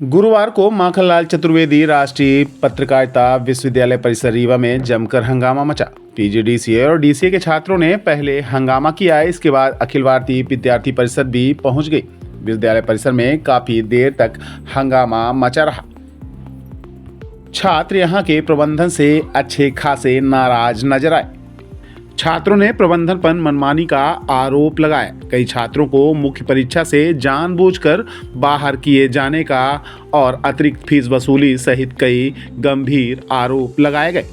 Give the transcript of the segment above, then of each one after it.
गुरुवार को माखनलाल चतुर्वेदी राष्ट्रीय पत्रकारिता विश्वविद्यालय परिसर रीवा में जमकर हंगामा मचा। पीजीडीसीए और डीसीए के छात्रों ने पहले हंगामा किया, इसके बाद अखिल भारतीय विद्यार्थी परिषद भी पहुंच गई। विश्वविद्यालय परिसर में काफी देर तक हंगामा मचा रहा। छात्र यहां के प्रबंधन से अच्छे खासे नाराज नजर आए। छात्रों ने प्रबंधन पर मनमानी का आरोप लगाया। कई छात्रों को मुख्य परीक्षा से जानबूझकर बाहर किए जाने का और अतिरिक्त फीस वसूली सहित कई गंभीर आरोप लगाए गए।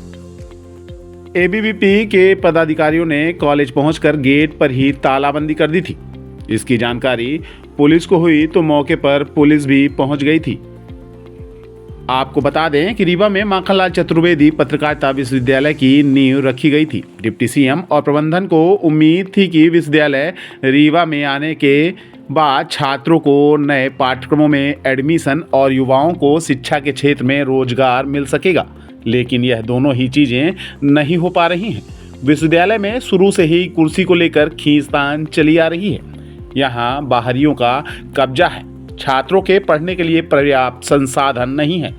एबीवीपी के पदाधिकारियों ने कॉलेज पहुंचकर गेट पर ही तालाबंदी कर दी थी। इसकी जानकारी पुलिस को हुई तो मौके पर पुलिस भी पहुंच गई थी। आपको बता दें कि रीवा में माखनलाल चतुर्वेदी पत्रकारिता विश्वविद्यालय की नींव रखी गई थी। डिप्टी सीएम और प्रबंधन को उम्मीद थी कि विश्वविद्यालय रीवा में आने के बाद छात्रों को नए पाठ्यक्रमों में एडमिशन और युवाओं को शिक्षा के क्षेत्र में रोजगार मिल सकेगा, लेकिन यह दोनों ही चीजें नहीं हो पा रही हैं। विश्वविद्यालय में शुरू से ही कुर्सी को लेकर खींचतान चली आ रही है। यहाँ बाहरियों का कब्जा है। छात्रों के पढ़ने के लिए पर्याप्त संसाधन नहीं है।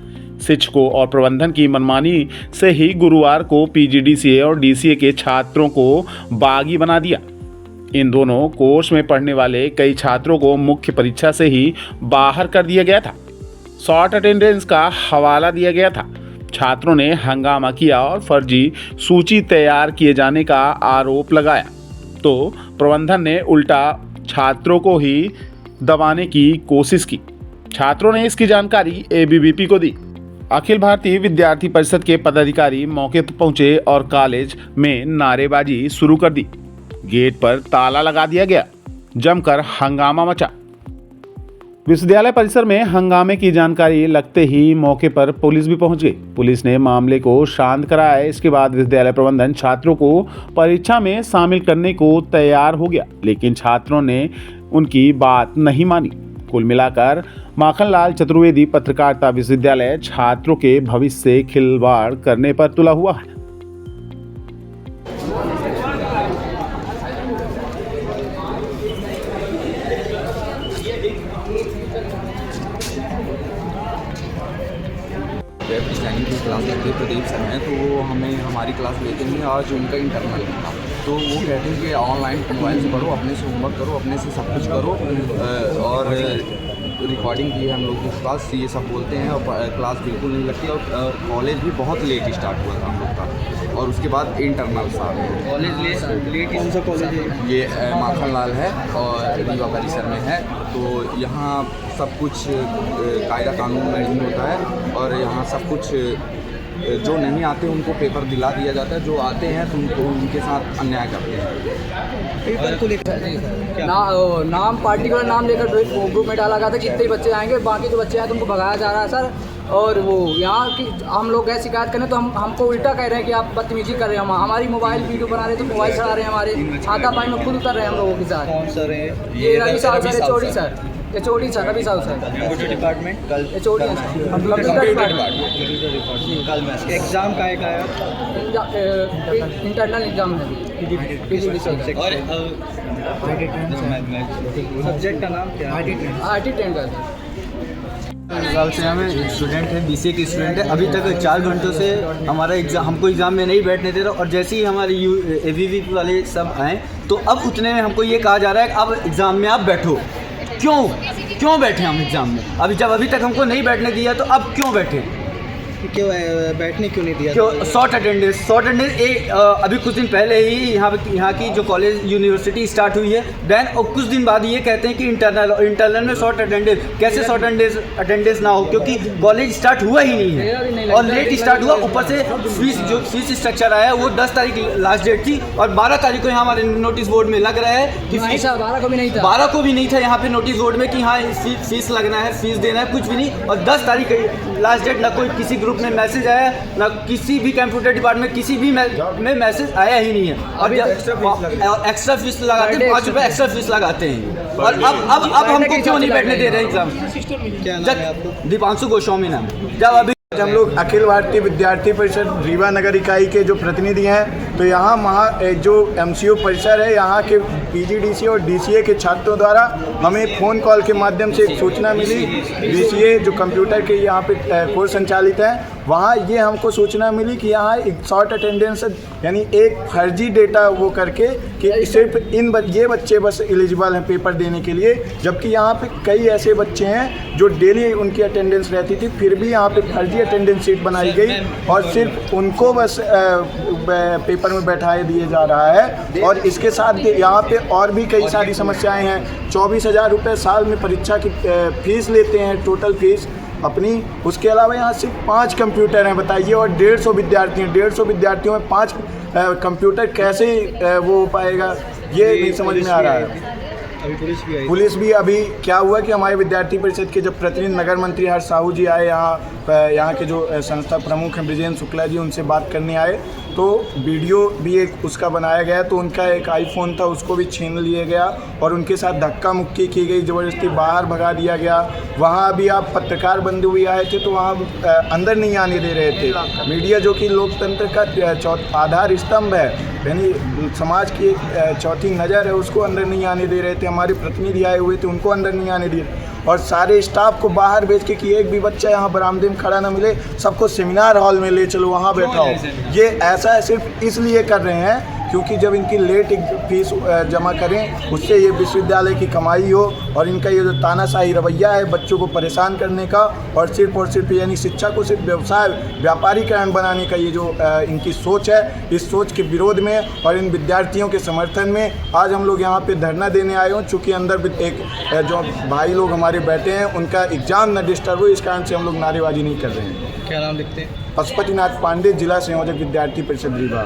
शिक्षकों और प्रबंधन की मनमानी से ही गुरुवार को पीजीडीसीए और डीसीए के छात्रों को बागी बना दिया। इन दोनों कोर्स में पढ़ने वाले कई छात्रों को मुख्य परीक्षा से ही बाहर कर दिया गया था। शॉर्ट अटेंडेंस का हवाला दिया गया था। छात्रों ने हंगामा किया और फर्जी सूची तैयार किए जाने का आरोप लगाया, तो प्रबंधन ने उल्टा छात्रों को ही दबाने की कोशिश की। छात्रों ने इसकी जानकारी एबीवीपी को दी। अखिल भारतीय विद्यार्थी परिषद के पदाधिकारी मौके पर पहुंचे और कॉलेज में नारेबाजी शुरू कर दी। गेट पर ताला लगा दिया गया। जमकर हंगामा मचा। विश्वविद्यालय परिसर में हंगामे की जानकारी लगते ही मौके पर पुलिस भी पहुंच गई। पुलिस ने मामले को शांत कराया। इसके बाद विश्वविद्यालय प्रबंधन छात्रों को परीक्षा में शामिल करने को तैयार हो गया, लेकिन छात्रों ने उनकी बात नहीं मानी। कुल मिलाकर माखनलाल चतुर्वेदी पत्रकारिता विश्वविद्यालय छात्रों के भविष्य से खिलवाड़ करने पर तुला हुआ है। वेब डिज़ाइनिंग की क्लास लेते प्रदीप सर हैं, तो वो हमें हमारी क्लास लेते नहीं। आज उनका इंटरनल था, तो वो कहते हैं कि ऑनलाइन मोबाइल से पढ़ो, अपने से होमवर्क करो, अपने से सब कुछ करो, और रिकॉर्डिंग की है हम लोग के पास, ये सब बोलते हैं। और क्लास बिल्कुल नहीं लगती, और कॉलेज भी बहुत लेट स्टार्ट हुआ था हम लोग का, और उसके बाद इंटरनल था। कॉलेज लेट कौन सा कॉलेज है? ये माखनलाल है और रीवा परिसर में है। तो यहाँ सब कुछ कायदा कानून में नहीं होता है, और यहाँ सब कुछ जो नहीं आते उनको पेपर दिला दिया जाता है, जो आते हैं तो उनको उनके साथ अन्याय करते हैं। पेपर को लेकर नाम पार्टिकुलर नाम लेकर ग्रुप में डाला गया था कि इतने बच्चे आएंगे, बाकी जो बच्चे आए तो उनको भगाया जा रहा है सर। और वो यहाँ की हम लोग गए शिकायत करने, तो हमको उल्टा कह रहे हैं कि आप बदतमीजी कर रहे हैं। हमारी मोबाइल वीडियो बना रहे तो मोबाइल चला रहे हैं, हमारे हाथापाई में खुद उतर रहे हैं हम लोगों के साथ। कौन सर है ये रवि साहब sir, HOD sir, HOD sir, Ravi साहब सर, कंप्यूटर डिपार्टमेंट। कल एचओडी कंप्यूटर डिपार्टमेंट कल में एग्जाम का है इंटरनल एग्जाम है। सब्जेक्ट का नाम क्या है? आईटी ट्रेंड का साल से हमें स्टूडेंट है, बीसीए के स्टूडेंट है। अभी तक 4 घंटों से हमारा एग्ज़ाम, हमको एग्ज़ाम में नहीं बैठने दे रहा, और जैसे ही हमारे एबीवीपी वाले सब आए तो अब उतने में हमको ये कहा जा रहा है कि अब एग्ज़ाम में आप बैठो। क्यों बैठे हम एग्ज़ाम में? अभी तक हमको नहीं बैठने दिया, तो अब क्यों बैठे? क्यों बैठने क्यों नहीं दिया? क्यों? शॉर्ट अटेंडेंस अभी कुछ दिन पहले ही यहाँ की जो कॉलेज यूनिवर्सिटी स्टार्ट हुई है, देन और कुछ दिन बाद ये कहते हैं कि इंटरनल में शॉर्ट अटेंडेंस। कैसे शॉर्ट अटेंडेंस ना हो? क्योंकि कॉलेज स्टार्ट हुआ ही नहीं है और लेट स्टार्ट हुआ। ऊपर से फीस स्ट्रक्चर आया वो 10 तारीख लास्ट डेट थी, और 12 तारीख को यहाँ हमारे नोटिस बोर्ड में लग रहा है कि 12 को भी नहीं था। 12 को भी नहीं था यहाँ पे नोटिस बोर्ड में कि हाँ फीस लगना है, फीस देना है, कुछ भी नहीं। और 10 तारीख लास्ट डेट, ना कोई किसी ग्रुप में मैसेज आया, ना किसी भी कंप्यूटर डिपार्टमेंट किसी भी में मैसेज आया ही नहीं है। और एक्स्ट्रा फीस लगाते हैं, 5 रुपये एक्स्ट्रा फीस लगाते हैं। और अब हमको क्यों नहीं बैठने दे रहे एग्जाम? क्या नाम है आपको? दीपांशु गोस्वामी नाम। जब अभी हम लोग अखिल भारतीय विद्यार्थी परिषद रीवा नगर इकाई के जो प्रतिनिधि हैं, तो यहाँ जो MCU परिसर है, यहाँ के PGDCA और DCA के छात्रों द्वारा हमें फ़ोन कॉल के माध्यम से एक सूचना मिली। DCA जो कंप्यूटर के यहाँ पे कोर्स संचालित है, वहाँ ये हमको सूचना मिली कि यहाँ एक शॉर्ट अटेंडेंस यानी एक फर्जी डेटा वो करके कि सिर्फ ये बच्चे बस एलिजिबल हैं पेपर देने के लिए, जबकि यहाँ पे कई ऐसे बच्चे हैं जो डेली उनकी अटेंडेंस रहती थी, फिर भी यहाँ पे फर्जी अटेंडेंस शीट बनाई गई और सिर्फ उनको बस पेपर में बैठाए दिए जा रहा है। और इसके साथ यहाँ पे और भी कई सारी समस्याएं हैं। 24,000 रुपये साल में परीक्षा की फीस लेते हैं, टोटल फीस अपनी। उसके अलावा यहाँ सिर्फ 5 कंप्यूटर हैं, बताइए, और 150 विद्यार्थी हैं। 150 विद्यार्थियों में 5 कंप्यूटर कैसे वो हो पाएगा, ये नहीं समझ में आ रहा है। पुलिस भी अभी क्या हुआ कि हमारे विद्यार्थी परिषद के जब प्रतिनिधि नगर मंत्री हर्ष साहू जी आए यहाँ के जो संस्था प्रमुख हैं ब्रिजेंद्र शुक्ला जी, उनसे बात करने आए तो वीडियो भी एक उसका बनाया गया, तो उनका एक आईफोन था उसको भी छीन लिया गया और उनके साथ धक्का मुक्की की गई, ज़बरदस्ती बाहर भगा दिया गया। वहाँ अभी आप पत्रकार बंधु भी आए थे तो वहाँ अंदर नहीं आने दे रहे थे। मीडिया जो कि लोकतंत्र का आधार स्तंभ है, यानी समाज की एक चौथी नज़र है, उसको अंदर नहीं आने दे रहे थे। हमारे प्रतिनिधि आए हुए थे, उनको अंदर नहीं आने दिए और सारे स्टाफ को बाहर भेज के कि एक भी बच्चा यहाँ बरामदे में खड़ा ना मिले, सबको सेमिनार हॉल में ले चलो, वहाँ बैठाओ। ये ऐसा सिर्फ इसलिए कर रहे हैं क्योंकि जब इनकी लेट फीस जमा करें उससे ये विश्वविद्यालय की कमाई हो, और इनका ये जो तानाशाही रवैया है बच्चों को परेशान करने का और सिर्फ यानी शिक्षा को सिर्फ व्यवसाय व्यापारीकरण बनाने का ये जो इनकी सोच है, इस सोच के विरोध में और इन विद्यार्थियों के समर्थन में आज हम लोग यहाँ पे धरना देने आए हों। चूँकि अंदर एक जो भाई लोग हमारे बैठे हैं उनका एग्ज़ाम न डिस्टर्ब हो, इस कारण से हम लोग नारेबाजी नहीं कर रहे हैं। क्या नाम लिखते हैं? पशुपतिनाथ पांडे, जिला संयोजक विद्यार्थी परिषद रीवा।